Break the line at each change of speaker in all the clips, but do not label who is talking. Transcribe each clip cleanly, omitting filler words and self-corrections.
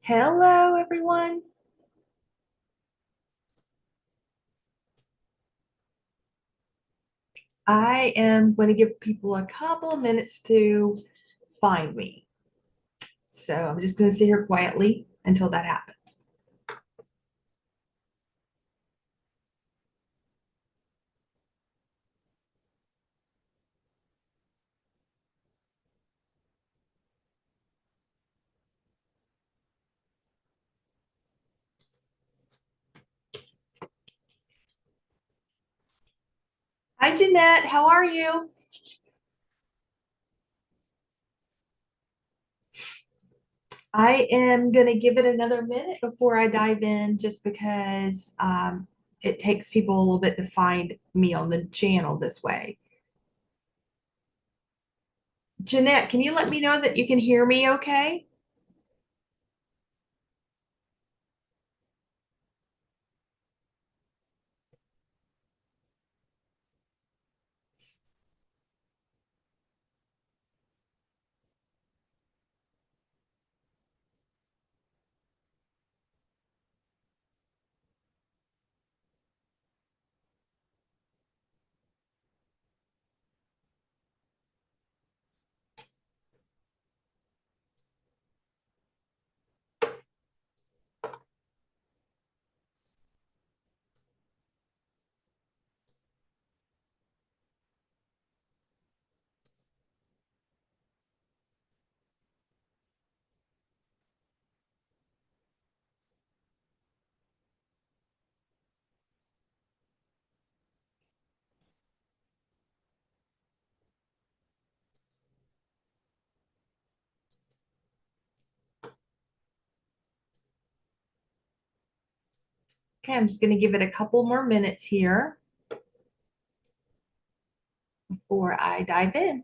Hello, everyone. I am going to give people a couple of minutes to find me. So I'm just going to sit here quietly until that happens. Hi, Jeanette. How are you? I am going to give it another minute before I dive in just because it takes people a little bit to find me on the channel this way. Jeanette, can you let me know that you can hear me okay? Okay, I'm just going to give it a couple more minutes here before I dive in.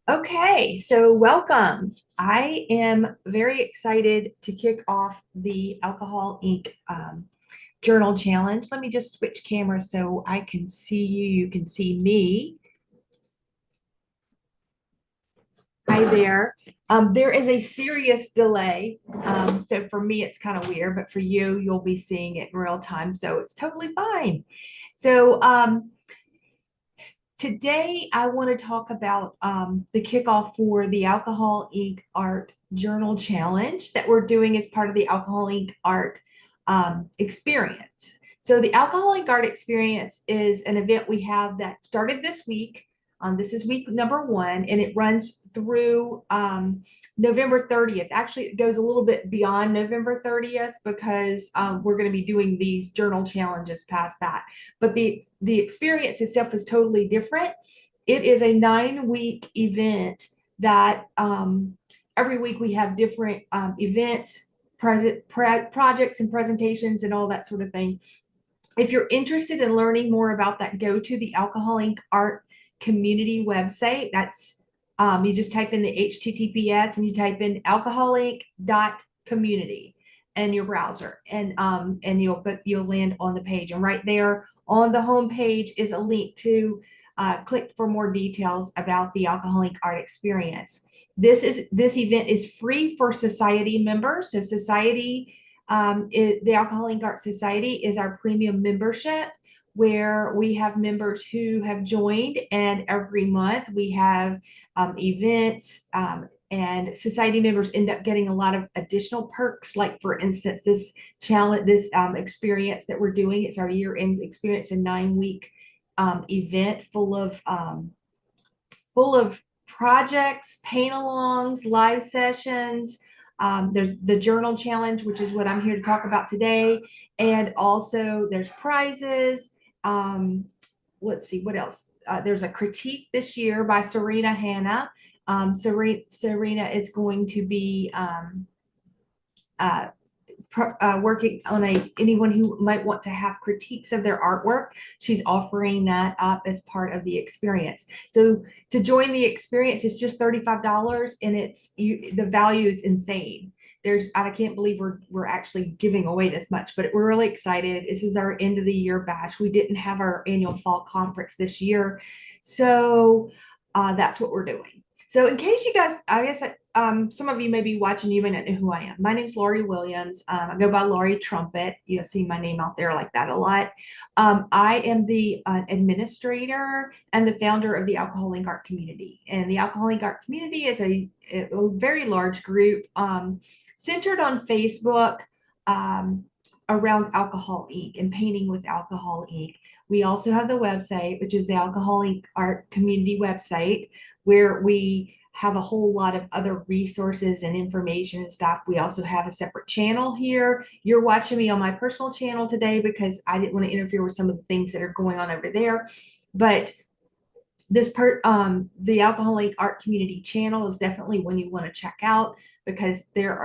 Okay, so welcome. I am very excited to kick off the Alcohol Inc. Journal Challenge. Let me just switch cameras so I can see you. You can see me. Hi there. There is a serious delay. So for me, it's kind of weird, but for you, you'll be seeing it in real time. So it's totally fine. So today, I want to talk about the kickoff for the Alcohol Inc. Art Journal Challenge that we're doing as part of the Alcohol Inc. Art Experience. So, the Alcohol Inc. Art Experience is an event we have that started this week. This is week number one, and it runs through November 30th. Actually, it goes a little bit beyond November 30th because we're going to be doing these journal challenges past that. But the experience itself is totally different. It is a 9-week event that every week we have different events, projects and presentations and all that sort of thing. If you're interested in learning more about that, go to the Alcohol Inc. Art community website. That's you just type in the HTTPS and you type in alcoholinc.community in your browser, and you'll land on the page. And right there on the home page is a link to click for more details about the Alcohol Inc. Art Experience. This event is free for society members. So society The Alcohol Inc. Art Society is our premium membership where we have members who have joined, and every month we have events, and society members end up getting a lot of additional perks. Like for instance, this challenge, this experience that we're doing, it's our year-end experience, a 9-week event full of projects, paint-alongs, live sessions. There's the journal challenge, which is what I'm here to talk about today. And also there's prizes. Let's see, what else? There's a critique this year by Serena Hanna. Serena is going to be uh, working on anyone who might want to have critiques of their artwork. She's offering that up as part of the experience. So to join the experience, it's just $35, and the value is insane. I can't believe we're actually giving away this much, but we're really excited. This is our end of the year bash. We didn't have our annual fall conference this year, so that's what we're doing. So in case you guys, I guess some of you may be watching, you may not know who I am. My name is Lori Williams. I go by Lori Trumpet. You'll see my name out there like that a lot. I am the administrator and the founder of the Alcohol Inc. Art Community. And the Alcohol Inc. Art Community is a very large group centered on Facebook around Alcohol Inc. and painting with Alcohol Inc. We also have the website, which is the Alcohol Inc. Art Community website, where we have a whole lot of other resources and information and stuff. We also have a separate channel here. You're watching me on my personal channel today because I didn't want to interfere with some of the things that are going on over there. But the Alcohol Inc. Art Community channel is definitely one you want to check out, because there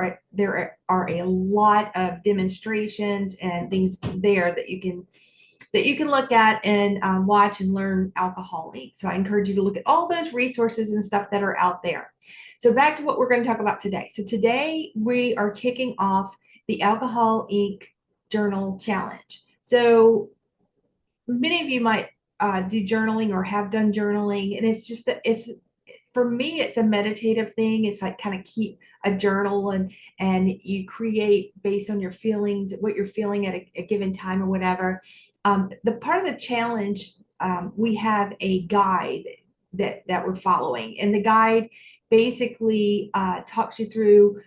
are a lot of demonstrations and things there that you can look at and watch and learn Alcohol Inc. So I encourage you to look at all those resources and stuff that are out there. So back to what we're going to talk about today. So today we are kicking off the Alcohol Inc. Journal Challenge. So many of you might do journaling or have done journaling, and for me, it's a meditative thing. It's like kind of keep a journal, and you create based on your feelings, what you're feeling at a given time or whatever. The part of the challenge, we have a guide that we're following, and the guide basically talks you through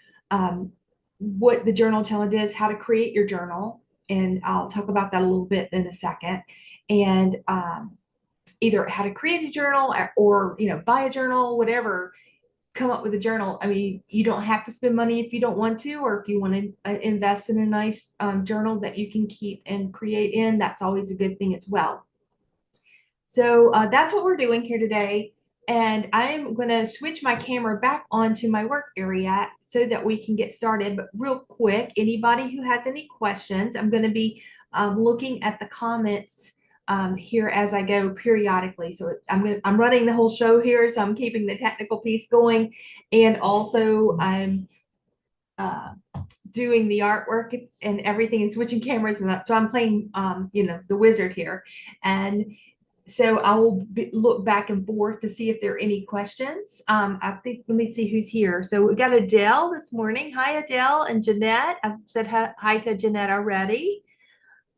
what the journal challenge is, how to create your journal, and I'll talk about that a little bit in a second, and either how to create a journal or buy a journal, whatever, come up with a journal. I mean, you don't have to spend money if you don't want to, or if you want to invest in a nice journal that you can keep and create in, that's always a good thing as well. So that's what we're doing here today. And I'm going to switch my camera back onto my work area so that we can get started. But real quick, anybody who has any questions, I'm going to be looking at the comments here as I go periodically. So I'm running the whole show here, so I'm keeping the technical piece going, and also I'm doing the artwork and everything and switching cameras and that. So I'm playing the wizard here, and so I will look back and forth to see if there are any questions. I think, let me see who's here. So we got Adele this morning. Hi, Adele, and Jeanette. I've said hi to Jeanette already.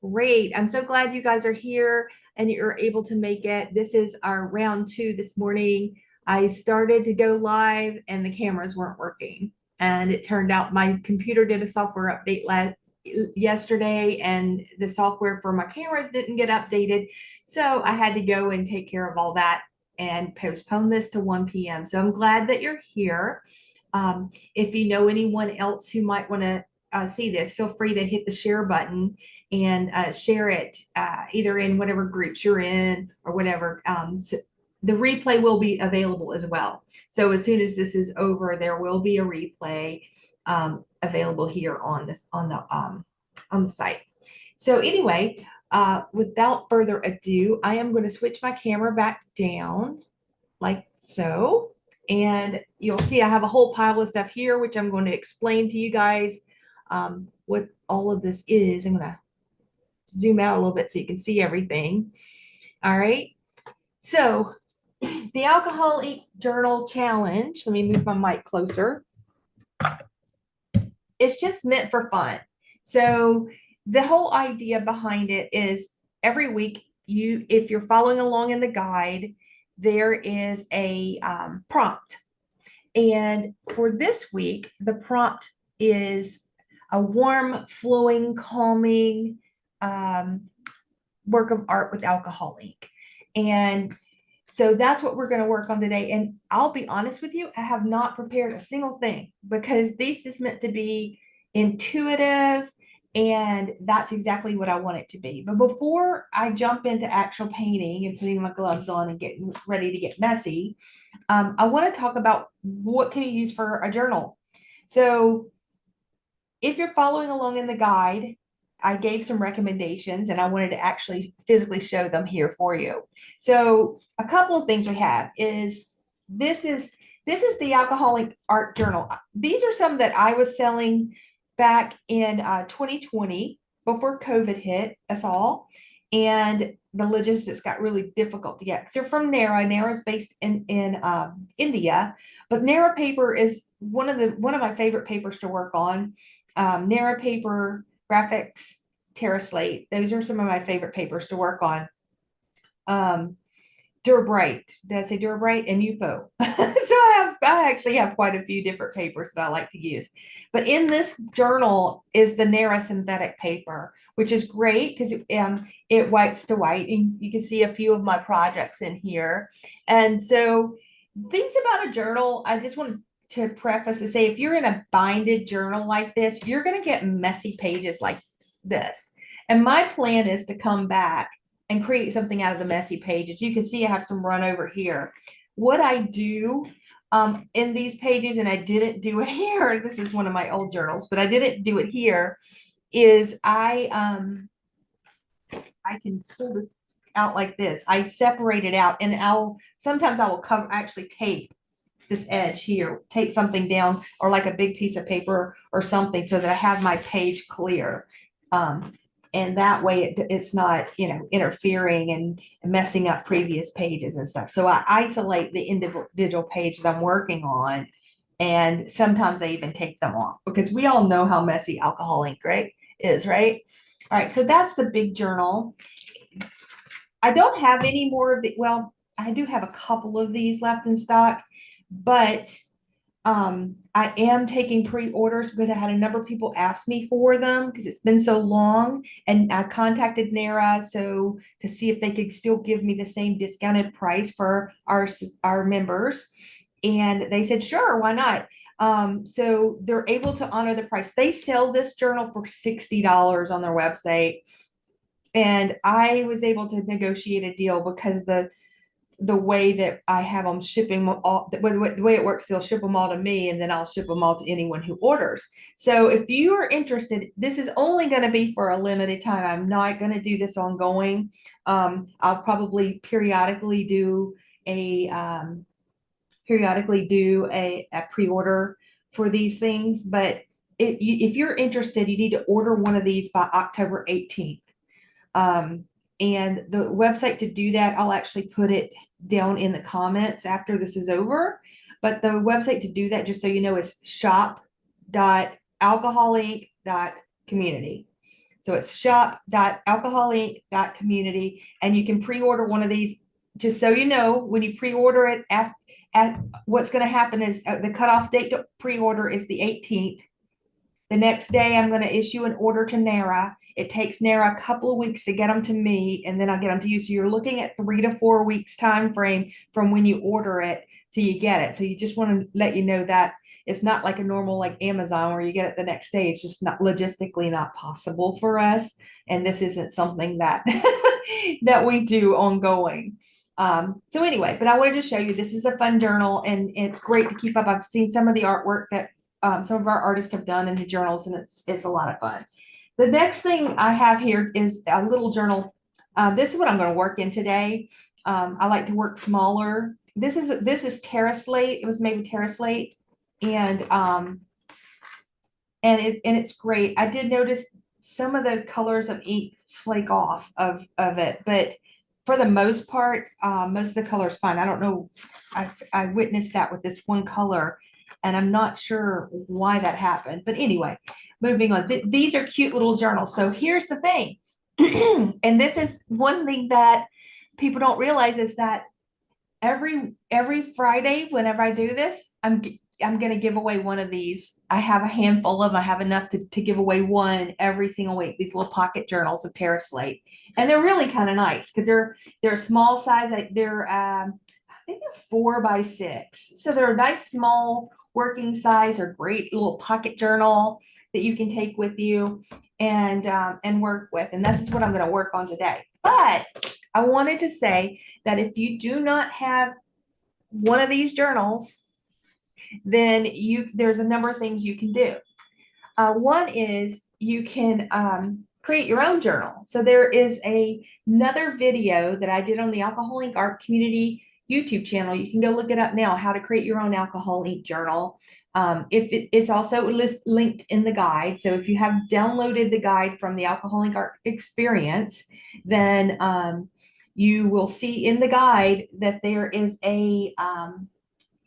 Great. I'm so glad you guys are here and you're able to make it. This is our round 2 this morning. I started to go live and the cameras weren't working. And it turned out my computer did a software update yesterday, and the software for my cameras didn't get updated. So I had to go and take care of all that and postpone this to 1 p.m. So I'm glad that you're here. If you know anyone else who might want to see this, feel free to hit the share button and share it either in whatever groups you're in or whatever. So the replay will be available as well. So as soon as this is over, there will be a replay available here on the site. So anyway, without further ado, I am going to switch my camera back down like so. And you'll see I have a whole pile of stuff here, which I'm going to explain to you guys what all of this is. I'm going to zoom out a little bit so you can see everything. All right. So the Alcohol Inc. Journal Challenge, let me move my mic closer. It's just meant for fun. So the whole idea behind it is every week if you're following along in the guide, there is a prompt. And for this week, the prompt is a warm, flowing, calming um, work of art with alcohol ink. And so that's what we're going to work on today. And I'll be honest with you, I have not prepared a single thing because this is meant to be intuitive. And that's exactly what I want it to be. But before I jump into actual painting and putting my gloves on and getting ready to get messy, I want to talk about what can you use for a journal. So if you're following along in the guide, I gave some recommendations and I wanted to actually physically show them here for you. So a couple of things we have is this is this is the alcoholic art journal. These are some that I was selling back in 2020 before COVID hit us all. And the logistics got really difficult to get. They're from Nara. Nara is based in India, but Nara paper is one of my favorite papers to work on. Nara paper, Grafix, Terra Slate. Those are some of my favorite papers to work on. Durabright. Did I say Durabright and UPO? So I actually have quite a few different papers that I like to use. But in this journal is the Nara synthetic paper, which is great because it whites to white. And you can see a few of my projects in here. And so things about a journal, I just want to preface to say if you're in a binded journal like this, you're going to get messy pages like this. And my plan is to come back and create something out of the messy pages. You can see I have some run over here. What I do in these pages, and I didn't do it here, this is one of my old journals, but I didn't do it here, is I can pull it out like this. I separate it out and sometimes I will actually tape this edge here, tape something down or like a big piece of paper or something so that I have my page clear. And that way it's not, interfering and messing up previous pages and stuff. So I isolate the individual page that I'm working on. And sometimes I even take them off because we all know how messy alcohol ink, right, is, right? All right, so that's the big journal. I don't have any more of the, well, I do have a couple of these left in stock, but I am taking pre-orders because I had a number of people ask me for them because it's been so long, and I contacted Nara to see if they could still give me the same discounted price for our members, and they said sure, why not? So they're able to honor the price. They sell this journal for $60 on their website, and I was able to negotiate a deal because the way that I have them shipping all, the way it works, they'll ship them all to me and then I'll ship them all to anyone who orders. So if you are interested, this is only going to be for a limited time. I'm not going to do this ongoing. I'll probably periodically do a pre-order for these things. But if you're interested, you need to order one of these by October 18th. And the website to do that, I'll actually put it down in the comments after this is over. But the website to do that, just so you know, is shop.alcoholink.community. So it's shop.alcoholink.community, and you can pre-order one of these. Just so you know, when you pre-order it, what's going to happen is the cutoff date to pre-order is the 18th. The next day, I'm going to issue an order to Nara. It takes Nara a couple of weeks to get them to me, and then I'll get them to you. So you're looking at 3 to 4 weeks time frame from when you order it till you get it. So you just want to let you know that it's not like a normal like Amazon where you get it the next day. It's just not logistically not possible for us, and this isn't something that that we do ongoing. So anyway, but I wanted to show you this is a fun journal, and it's great to keep up. I've seen some of the artwork that some of our artists have done in the journals, and it's a lot of fun. The next thing I have here is a little journal. This is what I'm going to work in today. I like to work smaller. This is Terra Slate. It was made with Terra Slate, and it's great. I did notice some of the colors of ink flake off of it, but for the most part, most of the color is fine. I don't know. I witnessed that with this one color. And I'm not sure why that happened. But anyway, moving on. These are cute little journals. So here's the thing. And this is one thing that people don't realize is that every Friday, whenever I do this, I'm going to give away one of these. I have a handful of them. I have enough to give away one every single week. These little pocket journals of Terra Slate, and they're really kind of nice because they're a small size. They're I think they're 4x6, so they're a nice small working size or great little pocket journal that you can take with you and work with. And this is what I'm going to work on today. But I wanted to say that if you do not have one of these journals, then there's a number of things you can do. One is you can create your own journal. So there is another video that I did on the Alcohol Ink Art Community YouTube channel. You can go look it up now, how to create your own alcohol ink journal. It's also linked in the guide. So if you have downloaded the guide from the Alcohol Ink Art Experience, then you will see in the guide that there is a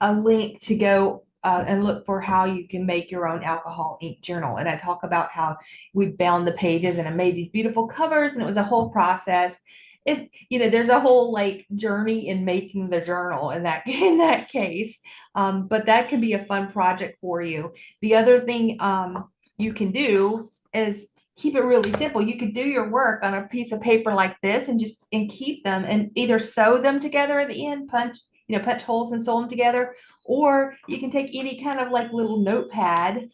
link to go and look for how you can make your own alcohol ink journal. And I talk about how we bound the pages and I made these beautiful covers, and it was a whole process. There's a whole like journey in making the journal in that case. But that could be a fun project for you. The other thing you can do is keep it really simple. You could do your work on a piece of paper like this and keep them and either sew them together at the end, punch holes and sew them together, or you can take any kind of like little notepad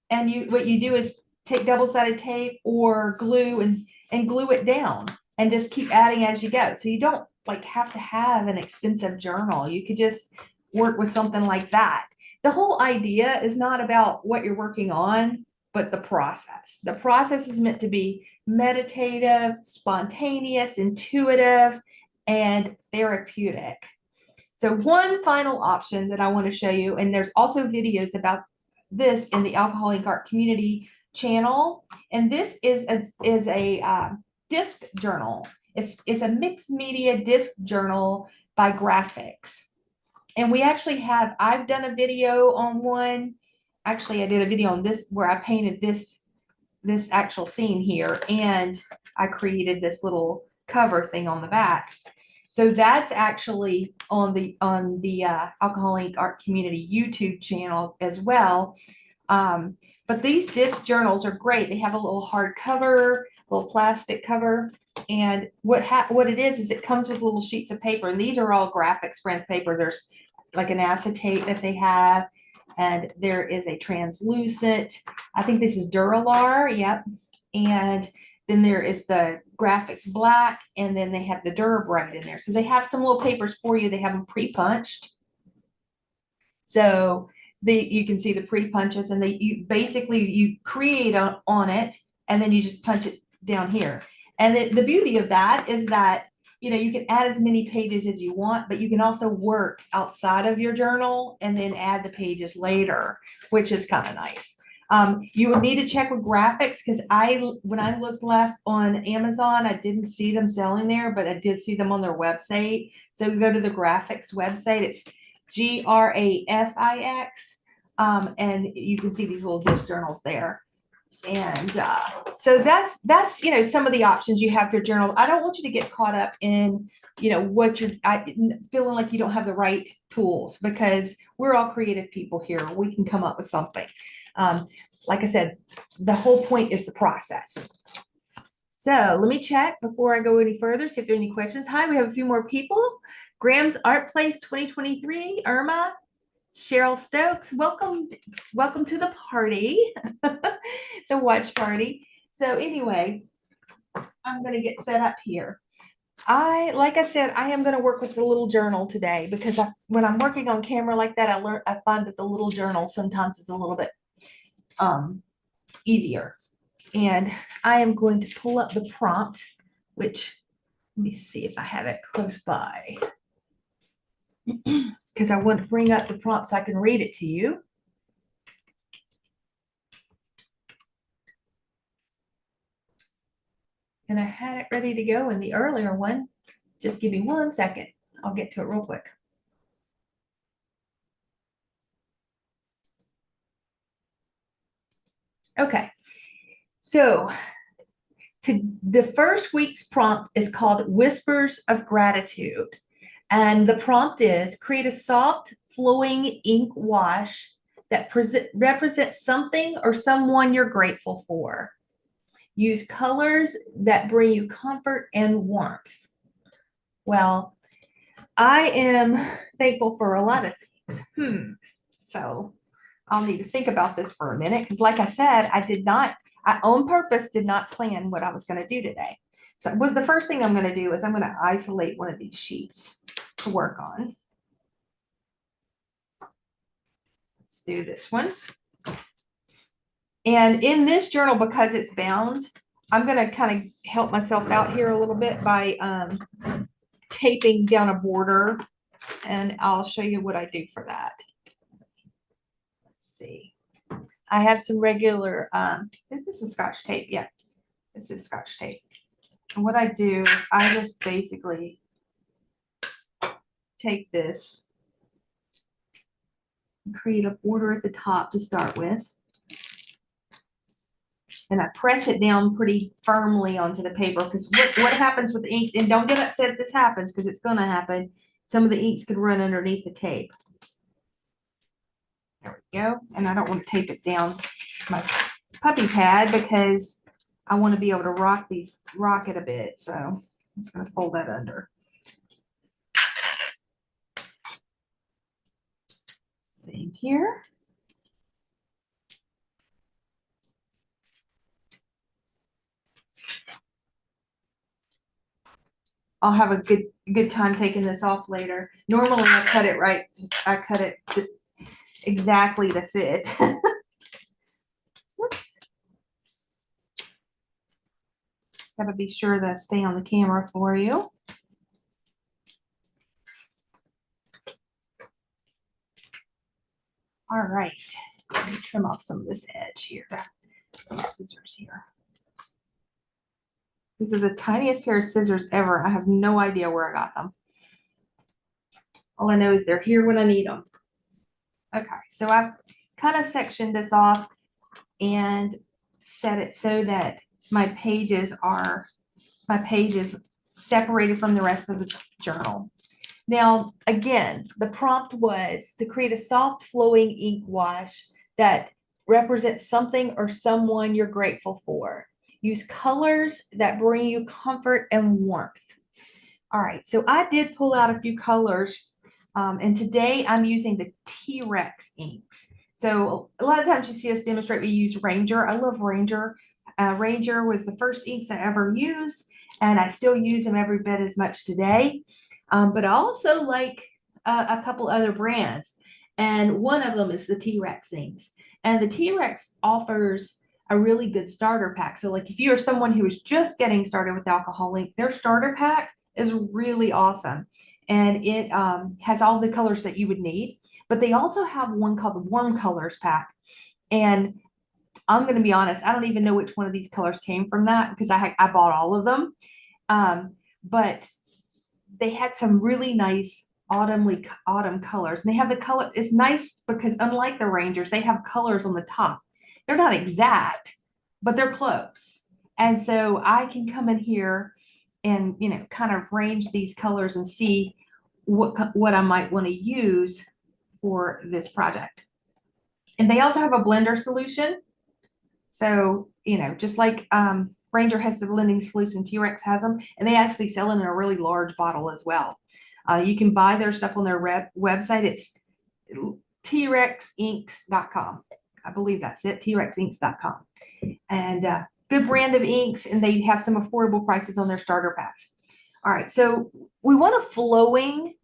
and what you do is take double-sided tape or glue and glue it down and just keep adding as you go. So you don't like have to have an expensive journal. You could just work with something like that. The whole idea is not about what you're working on, but the process. The process is meant to be meditative, spontaneous, intuitive, and therapeutic. So one final option that I want to show you, and there's also videos about this in the Alcohol Ink Art Community channel, and this is a disc journal. It's a mixed media disc journal by Grafix. And I've done a video on one. Actually, I did a video on this where I painted this actual scene here, and I created this little cover thing on the back. So that's actually on the Alcohol Ink Art Community YouTube channel as well. But these disc journals are great. They have a little hard cover, little plastic cover. And what it is it comes with little sheets of paper. And these are all Grafix Friends paper. There's like an acetate that they have. And there is a translucent, I think this is Duralar, yep. And then there is the Grafix Black, and then they have the Durabright in there. So they have some little papers for you. They have them pre-punched. So you can see the pre-punches, and you create on it, and then you just punch it down here. And the beauty of that is that you can add as many pages as you want, but you can also work outside of your journal and then add the pages later, which is kind of nice. You would need to check with Grafix because when I looked last on Amazon, I didn't see them selling there, but I did see them on their website. So you go to the Grafix website. It's Grafix, and you can see these little disc journals there. And so that's some of the options you have for your journal. I don't want you to get caught up in what you're feeling like you don't have the right tools, because we're all creative people here. We can come up with something. Like I said, the whole point is the process. So let me check before I go any further, see if there are any questions. Hi, we have a few more people. Graham's Art Place 2023, Irma, Cheryl Stokes, welcome to the party, the watch party. So anyway, I'm going to get set up here. Like I said, I am going to work with the little journal today because when I'm working on camera like that, I find that the little journal sometimes is a little bit easier. And I am going to pull up the prompt, which let me see if I have it close by. Because I want to bring up the prompt so I can read it to you. And I had it ready to go in the earlier one. Just give me 1 second. I'll get to it real quick. Okay, so the first week's prompt is called Whispers of Gratitude. And the prompt is create a soft flowing ink wash that represents something or someone you're grateful for. Use colors that bring you comfort and warmth. Well, I am thankful for a lot of things. So I'll need to think about this for a minute because, like I said, I on purpose did not plan what I was going to do today. So the first thing I'm going to do is I'm going to isolate one of these sheets to work on. Let's do this one. And in this journal, because it's bound, I'm going to kind of help myself out here a little bit by taping down a border, and I'll show you what I do for that. Let's see. I have some regular, this is Scotch tape. Yeah, this is Scotch tape. And what I do, I just basically take this and create a border at the top to start with. And I press it down pretty firmly onto the paper because what happens with ink, and don't get upset if this happens because it's going to happen. Some of the inks could run underneath the tape. There we go. And I don't want to tape it down my puppy pad because I want to be able to rock it a bit. So I'm just going to fold that under. Same here. I'll have a good time taking this off later. Normally I cut it to exactly to fit. Whoops. Gotta be sure that I stay on the camera for you. All right, let me trim off some of this edge here. Scissors here. These are the tiniest pair of scissors ever. I have no idea where I got them. All I know is they're here when I need them. Okay, so I've kind of sectioned this off and set it so that my pages separated from the rest of the journal. Now, again, the prompt was to create a soft flowing ink wash that represents something or someone you're grateful for. Use colors that bring you comfort and warmth. All right, so I did pull out a few colors, and today I'm using the T-Rex inks. So a lot of times you see us demonstrate, we use Ranger. I love Ranger. Ranger was the first inks I ever used, and I still use them every bit as much today. But I also like a couple other brands, and one of them is the T-Rex inks. And the T-Rex offers a really good starter pack. So like if you are someone who is just getting started with alcohol ink, their starter pack is really awesome. And it has all the colors that you would need. But they also have one called the Warm Colors pack. And I'm going to be honest, I don't even know which one of these colors came from that because I bought all of them. But they had some really nice autumn colors. And they have the color, it's nice because unlike the Rangers, they have colors on the top. They're not exact, but they're close. And so I can come in here and, kind of range these colors and see what I might want to use for this project. And they also have a blender solution. So, just like Ranger has the blending solution, T-Rex has them, and they actually sell them in a really large bottle as well. You can buy their stuff on their website. It's trexinks.com. I believe that's it, trexinks.com. And good brand of inks, and they have some affordable prices on their starter packs. All right, so we want a flowing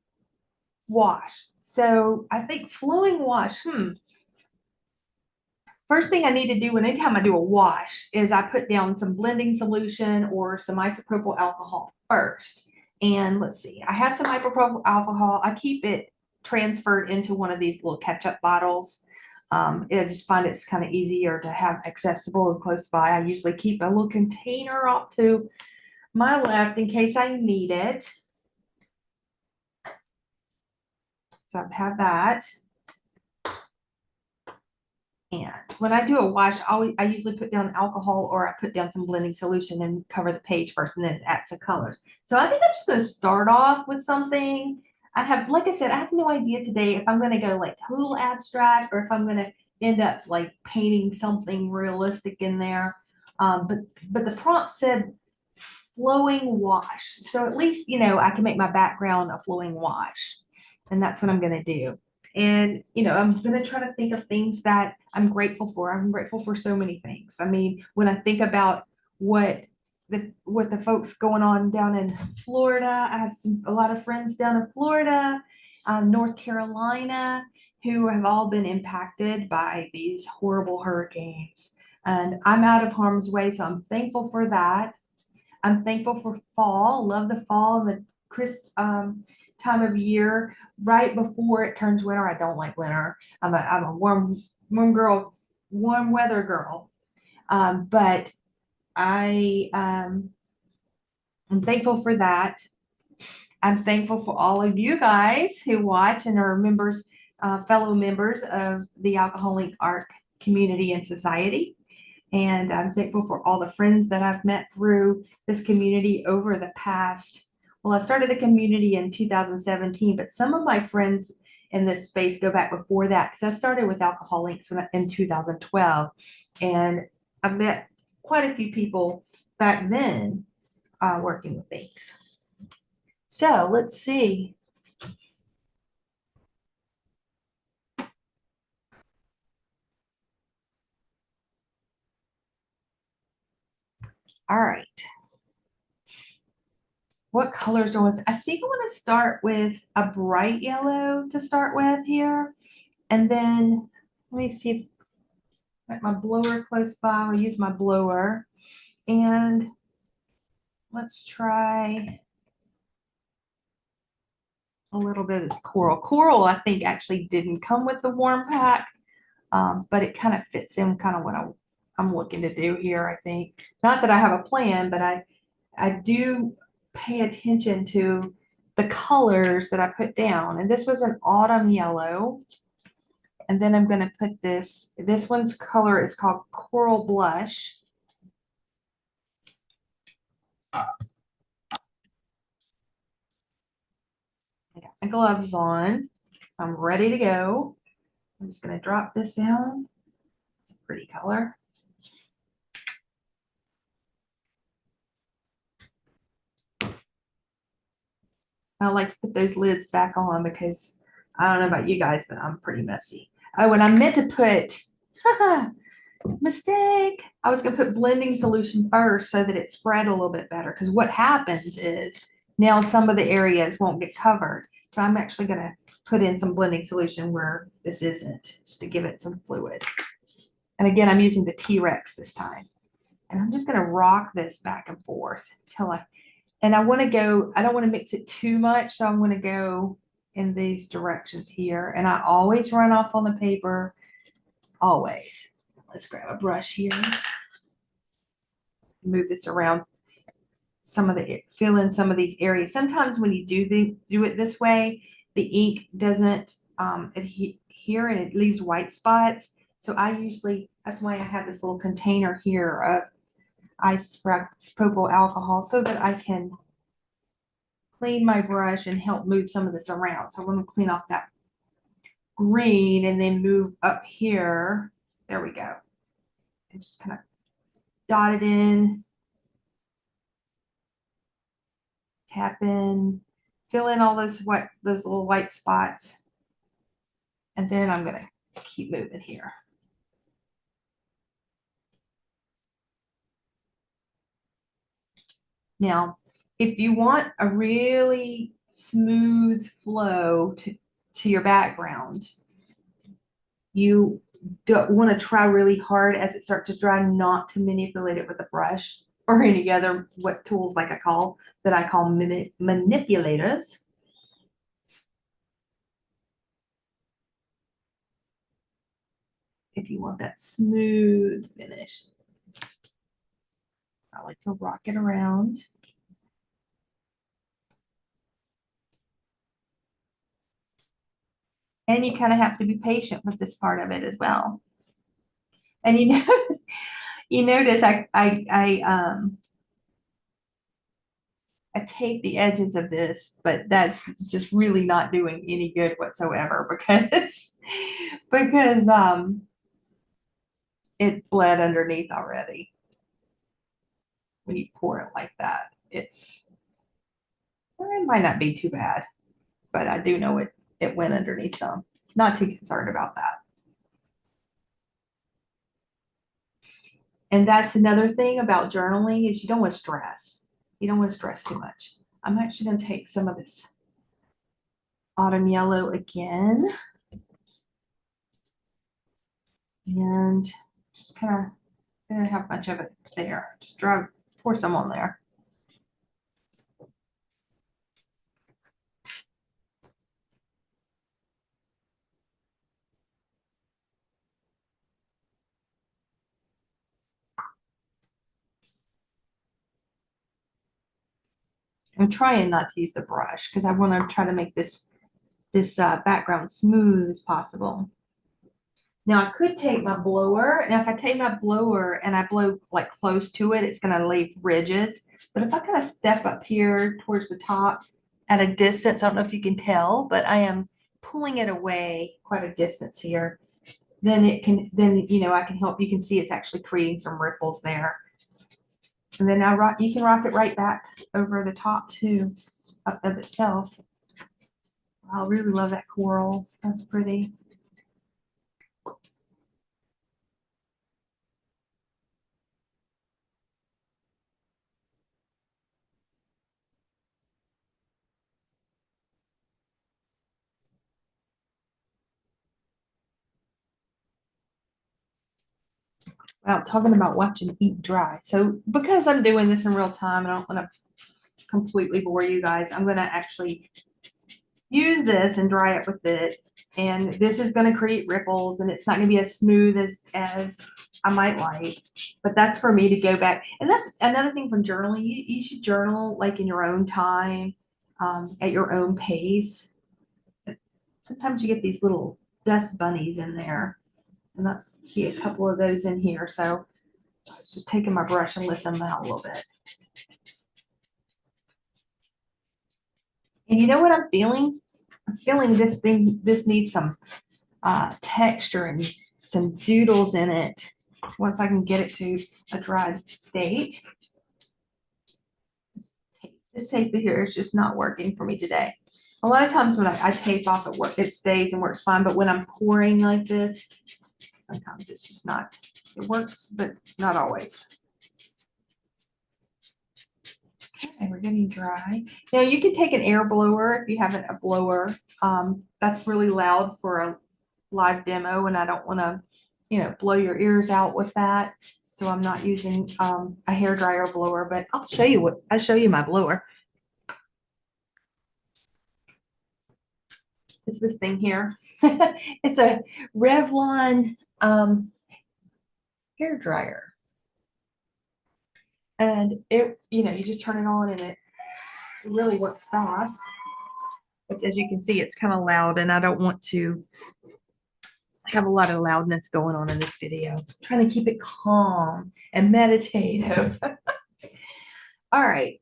wash. So I think flowing wash, First thing I need to do anytime I do a wash is I put down some blending solution or some isopropyl alcohol first. And let's see, I have some isopropyl alcohol. I keep it transferred into one of these little ketchup bottles. I just find it's kind of easier to have accessible and close by. I usually keep a little container off to my left in case I need it. So I have that. And when I do a wash, I usually put down alcohol or I put down some blending solution and cover the page first and then add some colors. So I think I'm just going to start off with something. I have, like I said, I have no idea today if I'm going to go like total abstract or if I'm going to end up like painting something realistic in there. But the prompt said flowing wash. So at least, I can make my background a flowing wash. And that's what I'm going to do. And, I'm going to try to think of things that I'm grateful for. I'm grateful for so many things. I mean, when I think about what the folks going on down in Florida, I have a lot of friends down in Florida, North Carolina, who have all been impacted by these horrible hurricanes. And I'm out of harm's way, so I'm thankful for that. I'm thankful for fall. Love the fall and the crisp time of year right before it turns winter. I don't like winter. I'm a warm girl, warm weather girl. But I'm thankful for that. I'm thankful for all of you guys who watch and are members, fellow members of the Alcoholic Art community and society. And I'm thankful for all the friends that I've met through this community over the past. Well, I started the community in 2017, but some of my friends in this space go back before that because I started with Alcoholics in 2012. And I've met quite a few people back then working with things. So let's see. All right. What colors do I want? I think I want to start with a bright yellow to start with here. And then let me see if I got my blower close by. I'll use my blower. And let's try a little bit of this coral. Coral, I think, actually didn't come with the warm pack, but it kind of fits in kind of what I'm looking to do here, I think. Not that I have a plan, but I do pay attention to the colors that I put down. And this was an autumn yellow. And then I'm going to put this one's color is called Coral Blush. I got my gloves on. I'm ready to go. I'm just going to drop this down. It's a pretty color. I like to put those lids back on because I don't know about you guys, but I'm pretty messy. Oh, and I meant to put, mistake. I was going to put blending solution first so that it spread a little bit better. Because what happens is now some of the areas won't get covered. So I'm actually going to put in some blending solution where this isn't, just to give it some fluid. And again, I'm using the T-Rex this time. And I'm just going to rock this back and forth until and I want to go, I don't want to mix it too much. So I'm going to go in these directions here. And I always run off on the paper, always. Let's grab a brush here. Move this around fill in some of these areas. Sometimes when you do it this way, the ink doesn't adhere and it leaves white spots. So that's why I have this little container here of isopropyl alcohol so that I can clean my brush and help move some of this around. So I'm going to clean off that green and then move up here. There we go. And just kind of dot it in, tap in, fill in all those little white spots. And then I'm going to keep moving here. Now, if you want a really smooth flow to your background, you don't want to try really hard as it starts to dry not to manipulate it with a brush or any other tools like I call manipulators. If you want that smooth finish, I like to rock it around. And you kind of have to be patient with this part of it as well. And you know, you notice I tape the edges of this, but that's just really not doing any good whatsoever because because it bled underneath already. When you pour it like that, it might not be too bad, but I do know it went underneath some. Not too concerned about that. And that's another thing about journaling is you don't want to stress. You don't want to stress too much. I'm actually going to take some of this autumn yellow again and just kind of, I don't have much of it there. Just pour some on there. I'm trying not to use the brush because I want to try to make this background smooth as possible. Now I could take my blower, and if I take my blower and I blow like close to it, it's going to leave ridges. But if I kind of step up here towards the top at a distance, I don't know if you can tell, but I am pulling it away quite a distance here. Then I can help. You can see it's actually creating some ripples there. And then you can rock it right back over the top too of itself. I really love that coral. That's pretty. Well, talking about watching ink dry. So because I'm doing this in real time, I don't want to completely bore you guys. I'm going to actually use this and dry it with it. And this is going to create ripples, and it's not going to be as smooth as I might like. But that's for me to go back. And that's another thing from journaling. You should journal like in your own time, at your own pace. Sometimes you get these little dust bunnies in there. And I see a couple of those in here. So I was just taking my brush and lift them out a little bit. And you know what I'm feeling? I'm feeling this needs some texture and some doodles in it once I can get it to a dried state. This tape here is just not working for me today. A lot of times when I tape off at work, it stays and works fine. But when I'm pouring like this, sometimes it's just not, it works, but not always. Okay, we're getting dry. Now you can take an air blower if you have a blower. That's really loud for a live demo, and I don't want to, blow your ears out with that. So I'm not using a hair dryer blower, but I'll show you my blower. It's this thing here. It's a Revlon hair dryer. And you just turn it on and it really works fast. But as you can see, it's kind of loud, and I don't want to have a lot of loudness going on in this video. I'm trying to keep it calm and meditative. All right.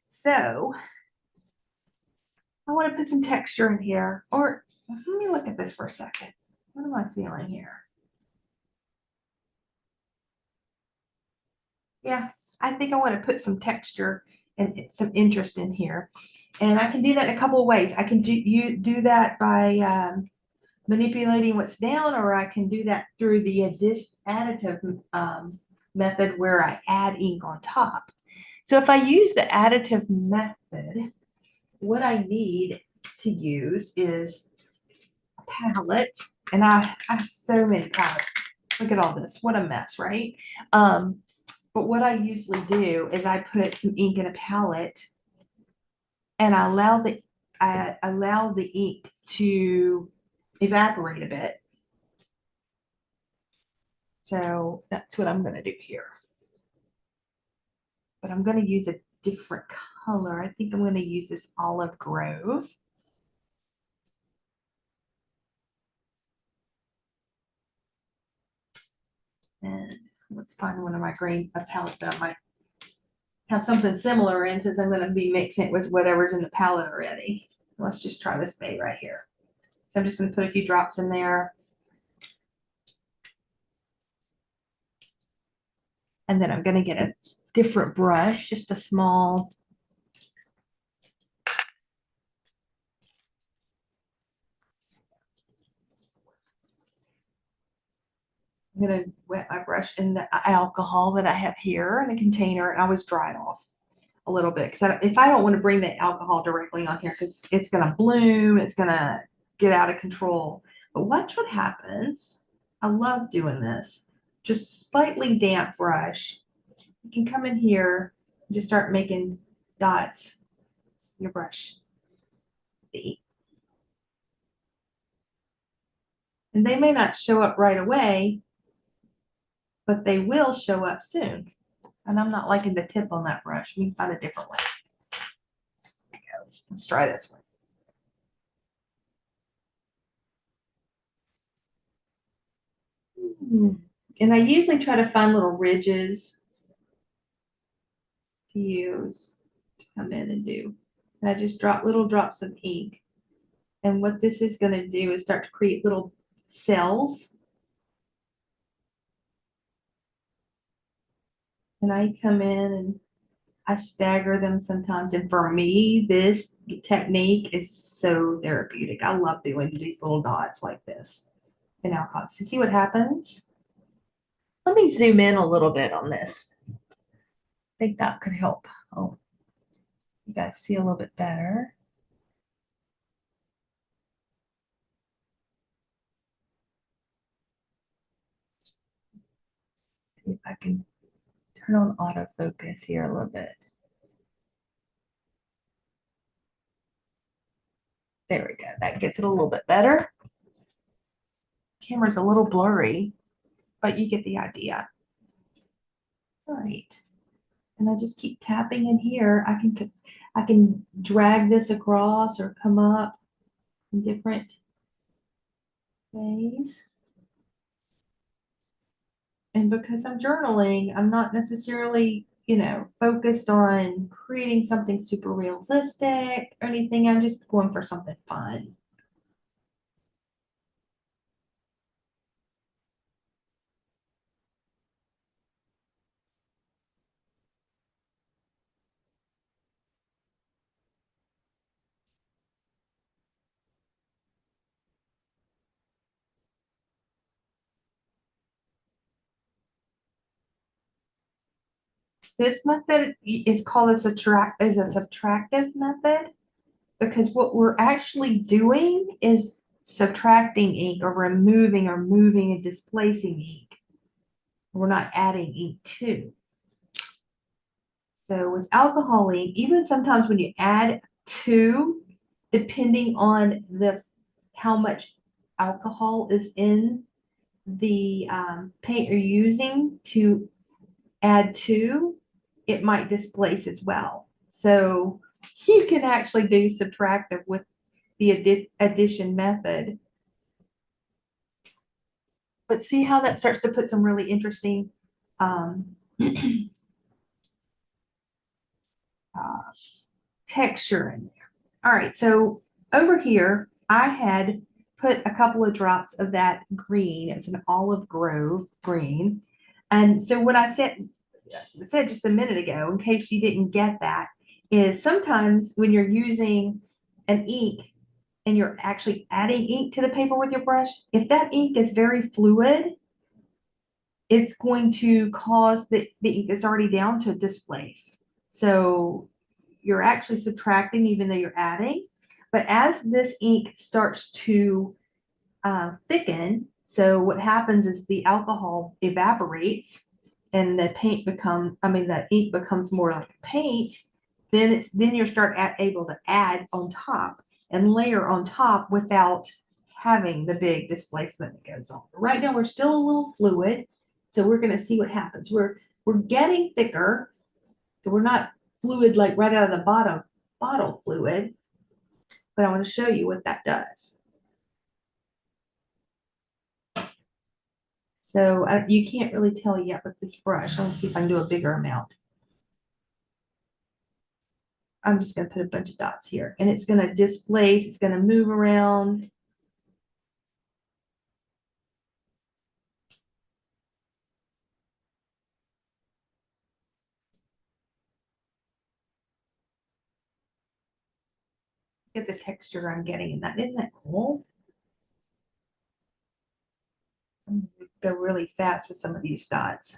So I want to put some texture in here. Or let me look at this for a second. What am I feeling here? Yeah, I think I want to put some texture and some interest in here. And I can do that in a couple of ways. I can do that by manipulating what's down, or I can do that through the additive method where I add ink on top. So if I use the additive method, what I need to use is a palette, and I have so many palettes. Look at all this. What a mess, right? But what I usually do is I put some ink in a palette, and I allow the ink to evaporate a bit. So that's what I'm going to do here. But I'm going to use a different color. I think I'm going to use this Olive Grove. And let's find one of my green palette that I might have something similar in, since I'm going to be mixing it with whatever's in the palette already. So let's just try this bay right here. So I'm just going to put a few drops in there. And then I'm going to get a different brush, just a small. I'm going to wet my brush in the alcohol that I have here in a container, and I always dry it off a little bit, because if I don't want to bring the alcohol directly on here, because it's going to bloom, it's going to get out of control. But watch what happens. I love doing this. Just slightly damp brush. You can come in here and just start making dots in your brush. And they may not show up right away, but they will show up soon. And I'm not liking the tip on that brush. We can find a different one. Let's try this one. And I usually try to find little ridges to use to come in and do. And I just drop little drops of ink. And what this is going to do is start to create little cells. And I come in and I stagger them sometimes. And for me, this technique is so therapeutic. I love doing these little dots like this in alcohol. So see what happens? Let me zoom in a little bit on this. I think that could help. Oh, you guys see a little bit better. See if I can turn on autofocus here a little bit. There we go. That gets it a little bit better. Camera's a little blurry, but you get the idea. All right. And I just keep tapping in here. I can drag this across or come up in different ways. And because I'm journaling, I'm not necessarily, focused on creating something super realistic or anything. I'm just going for something fun. This method is called a subtractive method, because what we're actually doing is subtracting ink or removing or moving and displacing ink. We're not adding ink to. So with alcohol ink, even sometimes when you add to, depending on how much alcohol is in the paint you're using to add to, it might displace as well. So you can actually do subtractive with the addition method. But see how that starts to put some really interesting texture in there. All right, so over here, I had put a couple of drops of that green. It's an olive grove green. And so what I said just a minute ago, in case you didn't get that, is sometimes when you're using an ink and you're actually adding ink to the paper with your brush, if that ink is very fluid, it's going to cause the ink that's already down to displace. So you're actually subtracting even though you're adding. But as this ink starts to thicken, so what happens is the alcohol evaporates and the ink becomes more like paint. Then you're able to add on top and layer on top without having the big displacement that goes on. Right now we're still a little fluid, so we're going to see what happens. We're getting thicker, so we're not fluid like right out of the bottle fluid, but I want to show you what that does. So you can't really tell yet with this brush. I'll see if I can do a bigger amount. I'm just going to put a bunch of dots here and it's going to displace, it's going to move around. Get the texture I'm getting in that. Isn't that cool? I'm going to go really fast with some of these dots.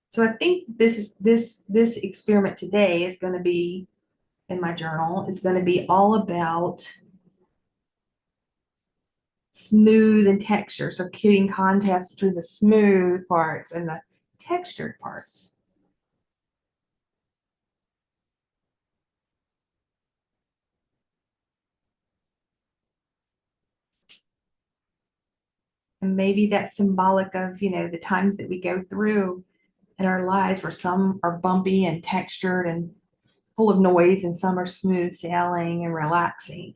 So I think this experiment today is going to be in my journal. It's going to be all about smooth and texture. So creating contrast between the smooth parts and the textured parts. And maybe that's symbolic of, the times that we go through in our lives where some are bumpy and textured and full of noise and some are smooth sailing and relaxing.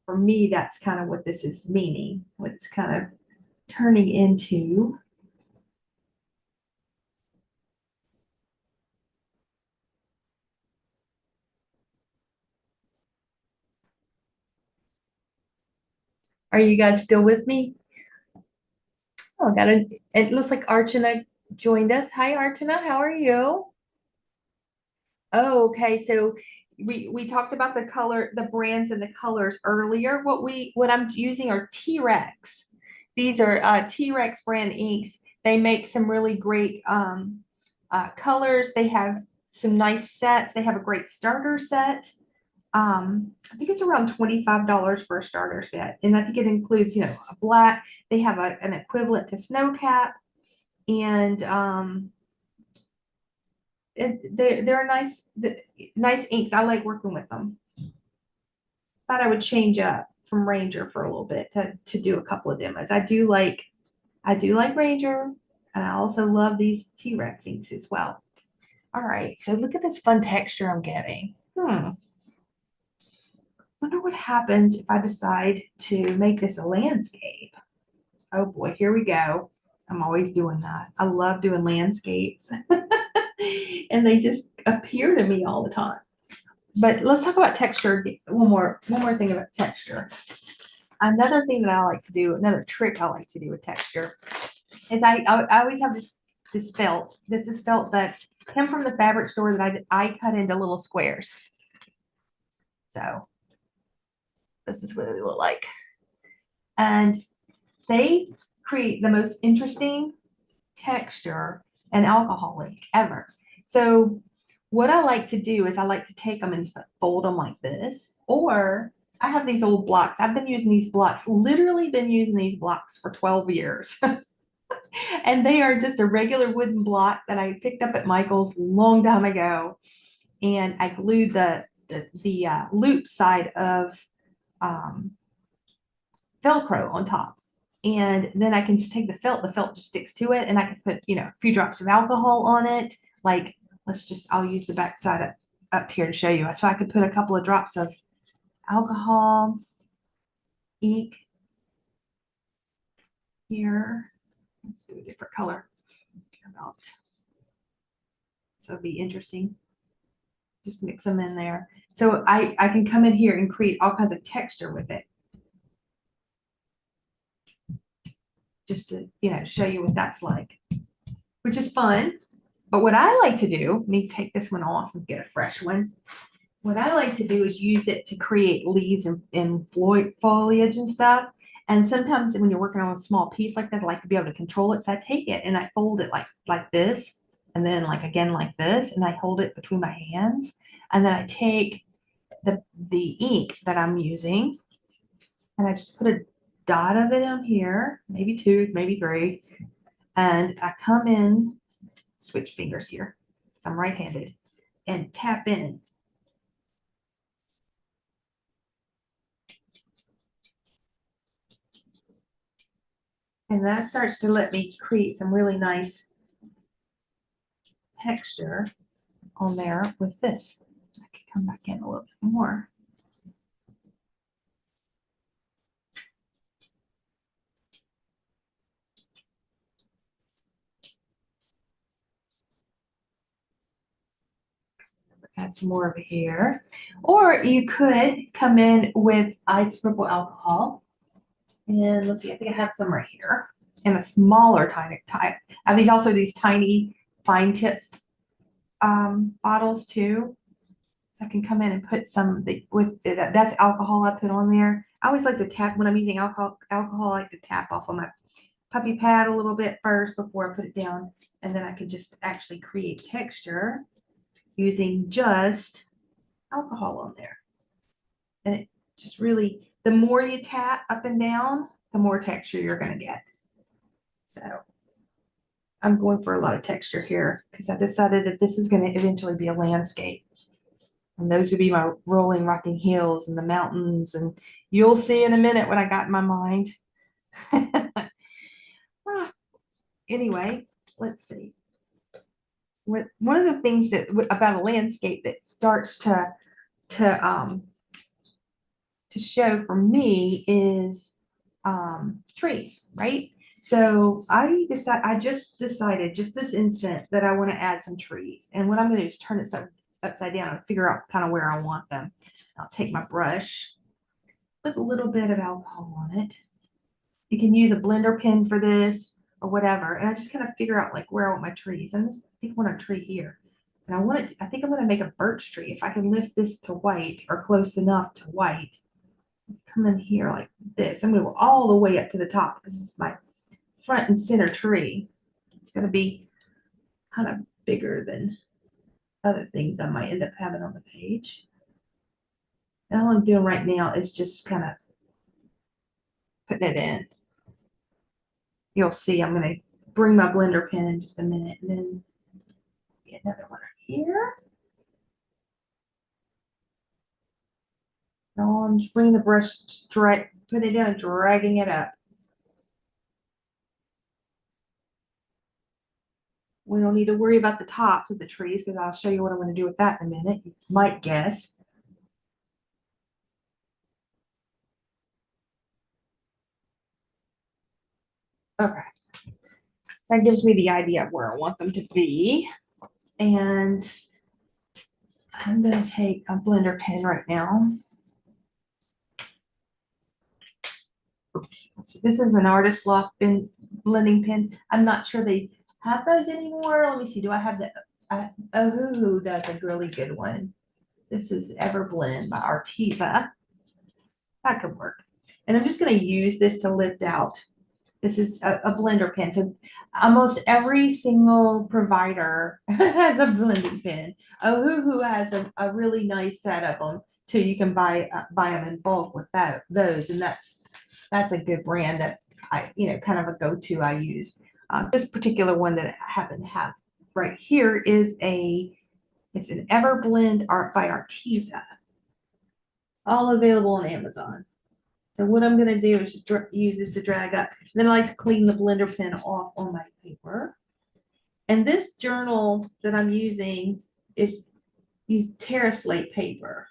For me, that's kind of what this is meaning, what it's kind of turning into. Are you guys still with me? Oh, it looks like Archana joined us. Hi, Archana, how are you? Oh, okay. So we talked about the brands and the colors earlier. What I'm using are T-Rex. These are T-Rex brand inks. They make some really great colors. They have some nice sets. They have a great starter set. I think it's around $25 for a starter set. And I think it includes, a black, they have an equivalent to snow cap and they're nice inks. I like working with them. Thought I would change up from Ranger for a little bit to do a couple of demos. I do like Ranger, and I also love these T-Rex inks as well. All right, so look at this fun texture I'm getting. Wonder what happens if I decide to make this a landscape. Oh boy, here we go. I'm always doing that. I love doing landscapes. And they just appear to me all the time. But let's talk about texture. One more thing about texture. Another thing that I like to do, another trick I like to do with texture is I always have this felt. This is felt that came from the fabric store that I cut into little squares. So this is what they look like. And they create the most interesting texture and alcohol ink ever. So what I like to do is I like to take them and just fold them like this, or I have these old blocks. I've been using these blocks, literally been using these blocks for 12 years. And they are just a regular wooden block that I picked up at Michael's a long time ago. And I glued the loop side of Velcro on top. And then I can just take the felt just sticks to it, and I can put, a few drops of alcohol on it. Like, I'll use the back side up here to show you. So I could put a couple of drops of alcohol, ink here. Let's do a different color. About. So it'd be interesting. Just mix them in there. So I can come in here and create all kinds of texture with it. Just to, show you what that's like, which is fun. But what I like to do, let me take this one off and get a fresh one. What I like to do is use it to create leaves and foliage and stuff. And sometimes when you're working on a small piece like that, I like to be able to control it. So I take it and I fold it like this, and then again like this, and I hold it between my hands. And then I take the ink that I'm using, and I just put a dot of it on here, maybe two, maybe three. And I come in, switch fingers here, so I'm right-handed, and tap in And that starts to let me create some really nice texture on there with this. I can come back in a little bit more. Add some more over here. Or you could come in with isopropyl alcohol. And let's see, I think I have some right here. And a smaller tiny type. I have these also these tiny fine tip bottles too. So I can come in and put some with that's alcohol I put on there. I always like to tap when I'm using alcohol, I like to tap off on my puppy pad a little bit first before I put it down. And then I can just actually create texture using just alcohol on there. And it just really, the more you tap up and down, the more texture you're going to get. So I'm going for a lot of texture here because I decided that this is going to eventually be a landscape. And those would be my rolling rocking hills and the mountains. And you'll see in a minute what I got in my mind. Anyway, let's see. One of the things that about a landscape that starts to show for me is trees, right? So I just decided just this instant that I want to add some trees. And what I'm going to do is turn it upside down and figure out kind of where I want them. I'll take my brush with a little bit of alcohol on it. You can use a blender pen for this or whatever. And I just kind of figure out like where I want my trees. And this, I think I want a tree here. And I think I'm going to make a birch tree. If I can lift this to white or close enough to white, come in here like this. I'm going to go all the way up to the top because it's my front and center tree. It's going to be kind of bigger than other things I might end up having on the page. And all I'm doing right now is just kind of putting it in. You'll see I'm going to bring my blender pen in just a minute and then get another one right here. Now I'm just bringing the brush straight, putting it down and dragging it up. We don't need to worry about the tops of the trees because I'll show you what I'm going to do with that in a minute. You might guess. Okay. That gives me the idea of where I want them to be. And I'm going to take a blender pen right now. This is an Artist Loft blending pen. I'm not sure they have those anymore. Let me see. Do I have the Ohuhu does a really good one. This is Everblend by Arteza. That could work. And I'm just going to use this to lift out. This is a blender pen. So almost every single provider has a blending pen. Ohuhu has a really nice set of them too. You can buy them in bulk with those, and that's a good brand that I kind of a go-to I use. This particular one that I happen to have right here is it's an Everblend Art by Arteza, all available on Amazon. So what I'm going to do is use this to drag up. Then I like to clean the blender pen off on my paper. And this journal that I'm using is Terra Slate paper.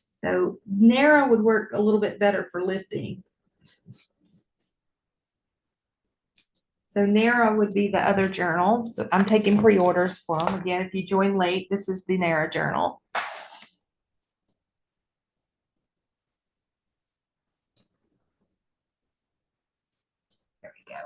So narrow would work a little bit better for lifting. So Nara would be the other journal. I'm taking pre-orders for them. Again, if you join late, this is the Nara journal. There we go.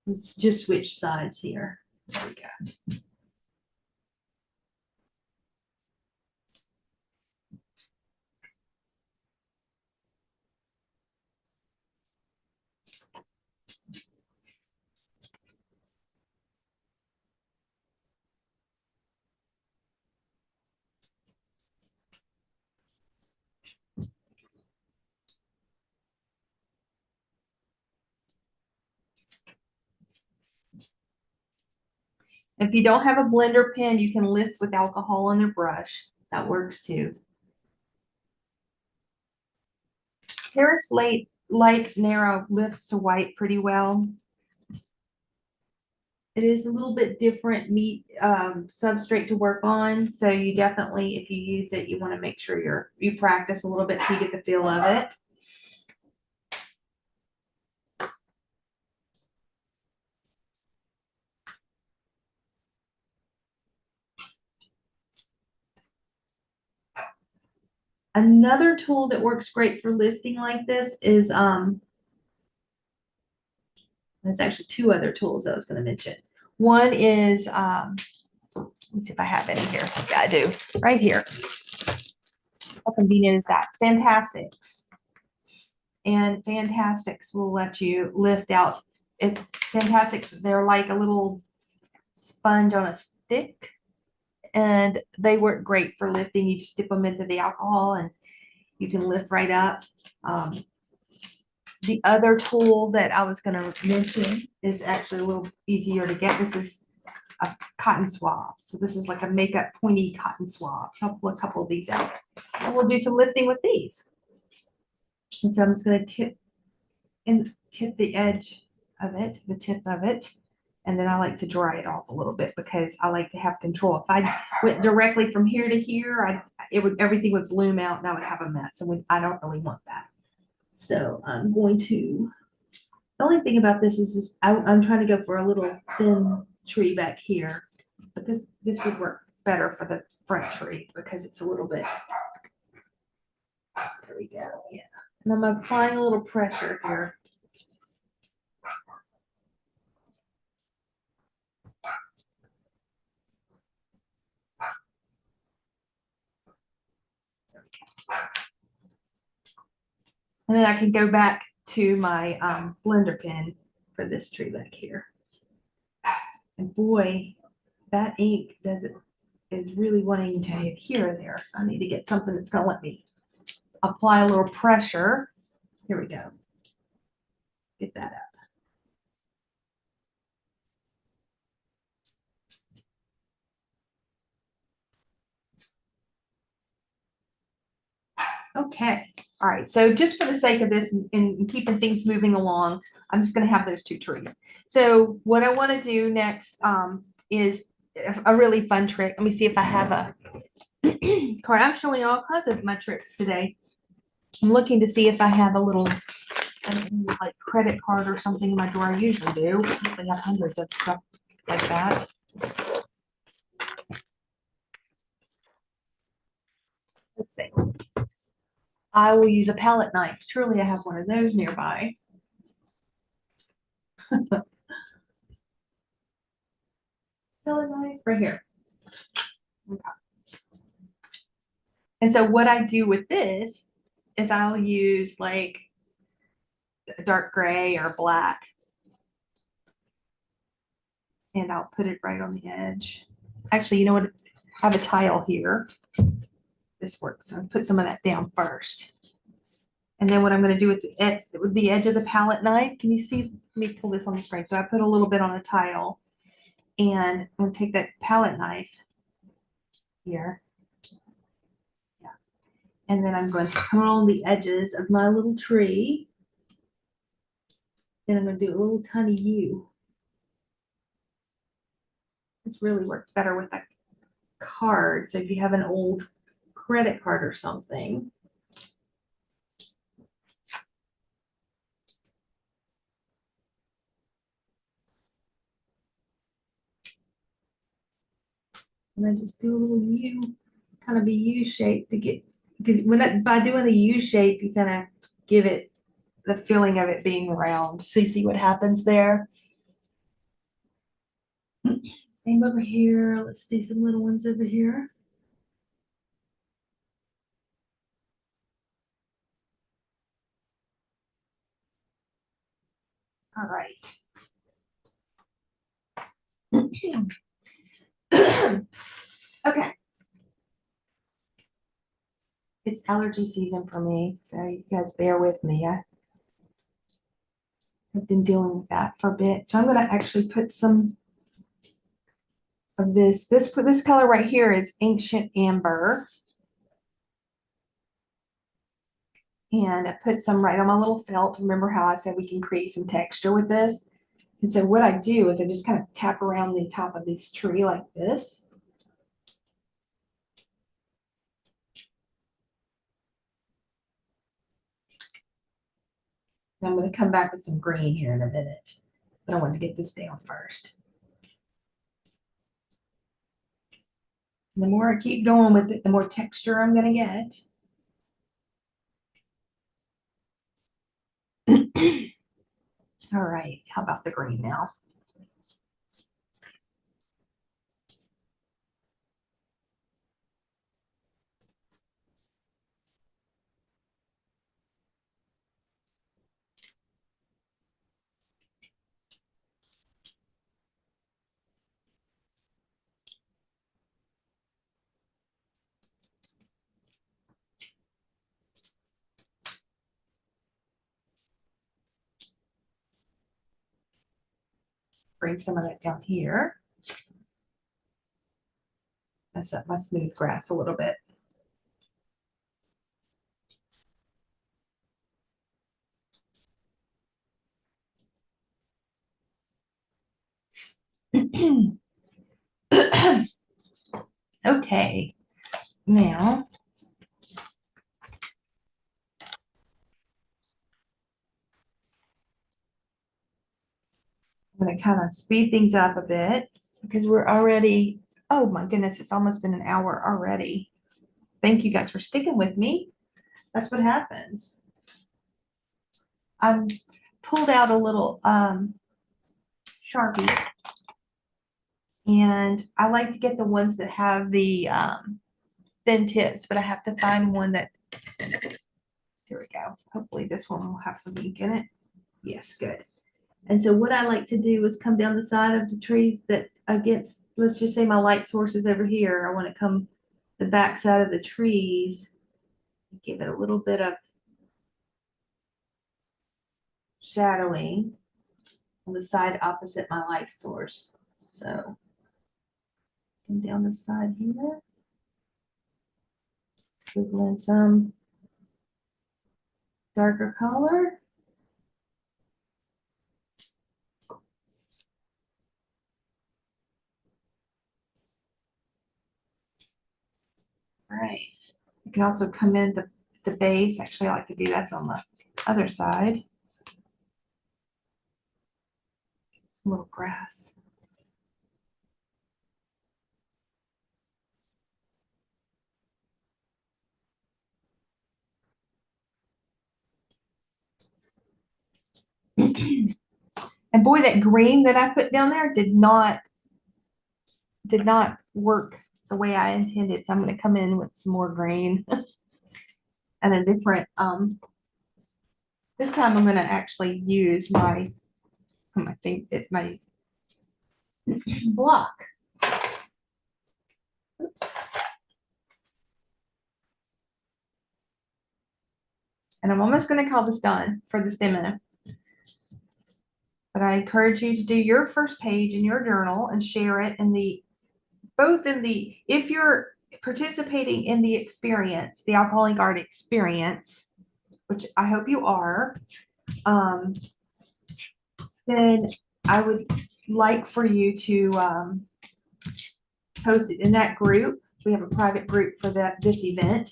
Let's just switch sides here. There we go. If you don't have a blender pen, you can lift with alcohol on a brush. That works too. Paris light narrow lifts to white pretty well. It is a little bit different meat substrate to work on, so you definitely, if you use it, you want to make sure you practice a little bit to get the feel of it. Another tool that works great for lifting like this is there's actually two other tools I was going to mention. One is let me see if I have any here. Yeah, I do. Right here. How convenient is that? Fantastics. And Fantastics will let you lift out. If Fantastics, they're like a little sponge on a stick, and they work great for lifting. You just dip them into the alcohol and you can lift right up. The other tool that I was going to mention is actually a little easier to get. This is a cotton swab. So this is like a makeup pointy cotton swab. So I'll pull a couple of these out and we'll do some lifting with these. And so I'm just going to tip the edge of it, the tip of it. And then I like to dry it off a little bit because I like to have control. If I went directly from here to here, everything would bloom out and I would have a mess. And I don't really want that. So I'm going to, the only thing about this is I'm trying to go for a little thin tree back here, but this would work better for the front tree because it's a little bit, there we go, yeah. And I'm applying a little pressure here. And then I can go back to my blender pen for this tree back here. And boy, that ink is really wanting to adhere there. So I need to get something that's going to let me apply a little pressure. Here we go. Get that up. Okay. All right. So just for the sake of this and keeping things moving along, I'm just going to have those two trees. So what I want to do next is a really fun trick. Let me see if I have a card. I'm showing you all kinds of my tricks today. I'm looking to see if I have a little like credit card or something in my drawer. I usually do. They have hundreds of stuff like that. Let's see. I will use a palette knife. Surely I have one of those nearby. Palette knife right here. Okay. And so what I do with this is I'll use like a dark gray or black. And I'll put it right on the edge. Actually, you know what? I have a tile here. This works. So I'll put some of that down first. And then what I'm going to do with the edge of the palette knife, can you see? Let me pull this on the screen. So I put a little bit on a tile, and I'm going to take that palette knife here. Yeah. And then I'm going to come on the edges of my little tree. Then I'm going to do a little tiny U. This really works better with a card. So if you have an old credit card or something. And then just do a little U, kind of a U shape to get, because by doing the U shape, you kind of give it the feeling of it being round. So you see what happens there. Same over here. Let's do some little ones over here. All right. Okay. It's allergy season for me, so you guys bear with me. I've been dealing with that for a bit. So I'm going to actually put some of this color right here is Ancient Amber. And I put some right on my little felt. Remember how I said we can create some texture with this? And so what I do is I just kind of tap around the top of this tree like this. And I'm going to come back with some green here in a minute. But I want to get this down first. And the more I keep going with it, the more texture I'm going to get. All right, how about the green now? Bring some of that down here. Mess up my smooth grass a little bit. Okay, now I'm going to kind of speed things up a bit because we're already, oh my goodness, it's almost been an hour already. Thank you guys for sticking with me. That's what happens. I pulled out a little Sharpie, and I like to get the ones that have the thin tips, but I have to find one that, here we go. Hopefully this one will have some ink in it. Yes, good. And so what I like to do is come down the side of the trees that against, let's just say my light source is over here. I want to come the back side of the trees, give it a little bit of shadowing on the side opposite my light source. So come down the side here, sprinkle in some darker color. All right. You can also come in the base. Actually, I like to do that on the other side. Some little grass. And boy, that green that I put down there did not work the way I intended. So I'm going to come in with some more green and a different, this time I'm going to actually use my block. Oops. And I'm almost going to call this done for this demo. But I encourage you to do your first page in your journal and share it in if you're participating in the experience, the alcohol ink art experience, which I hope you are, then I would like for you to post it in that group. We have a private group for this event.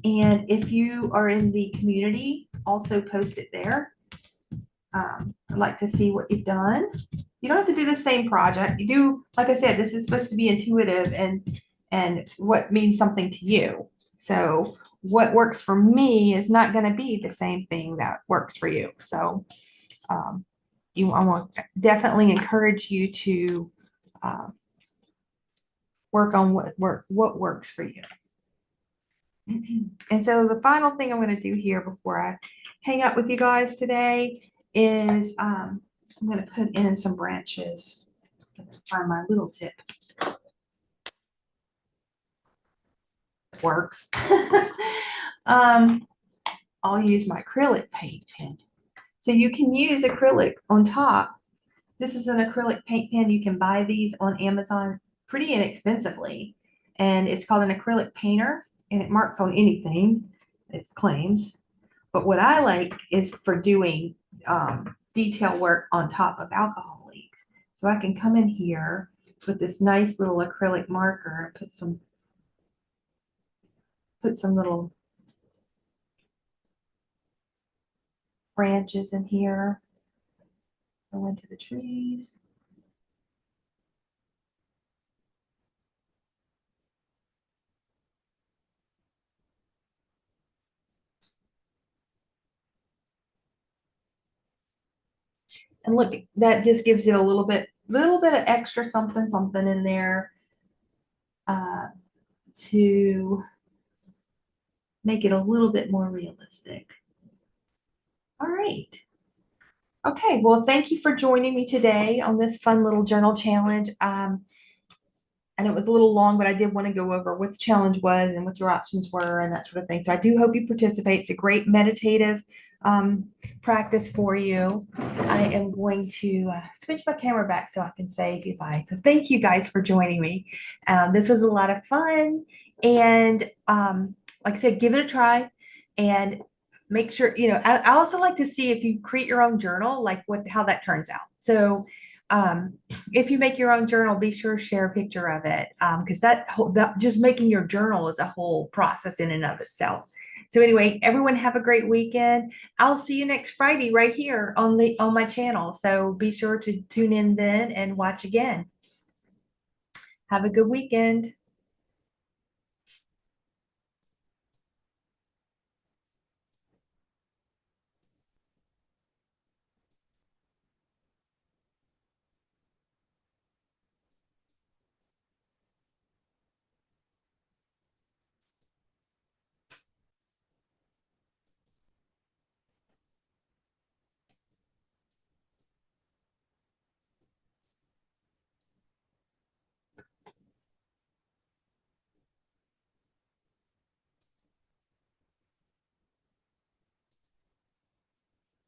And if you are in the community, also post it there. I'd like to see what you've done. You don't have to do the same project. You do, like I said, this is supposed to be intuitive and what means something to you. So what works for me is not going to be the same thing that works for you. So I want to definitely encourage you to work on what works for you. And so the final thing I'm going to do here before I hang up with you guys today is I'm going to put in some branches. Find my little tip. Works. I'll use my acrylic paint pen. So you can use acrylic on top. This is an acrylic paint pen. You can buy these on Amazon pretty inexpensively. And it's called an acrylic painter, and it marks on anything, it claims. But what I like is for doing detail work on top of alcohol ink. So I can come in here with this nice little acrylic marker and put some little branches in here. Go into the trees. And look, that just gives it a little bit of extra something in there uh, to make it a little bit more realistic. All right. Okay, well, thank you for joining me today on this fun little journal challenge. And it was a little long, but I did want to go over what the challenge was and what your options were and that sort of thing. So I do hope you participate. It's a great meditative um, practice for you. I am going to switch my camera back so I can say goodbye. So thank you guys for joining me. This was a lot of fun. And like I said, give it a try and make sure, I also like to see if you create your own journal, like how that turns out. So um, if you make your own journal, be sure to share a picture of it because that just making your journal is a whole process in and of itself. So anyway, everyone have a great weekend. I'll see you next Friday right here on my channel. So be sure to tune in then and watch again. Have a good weekend.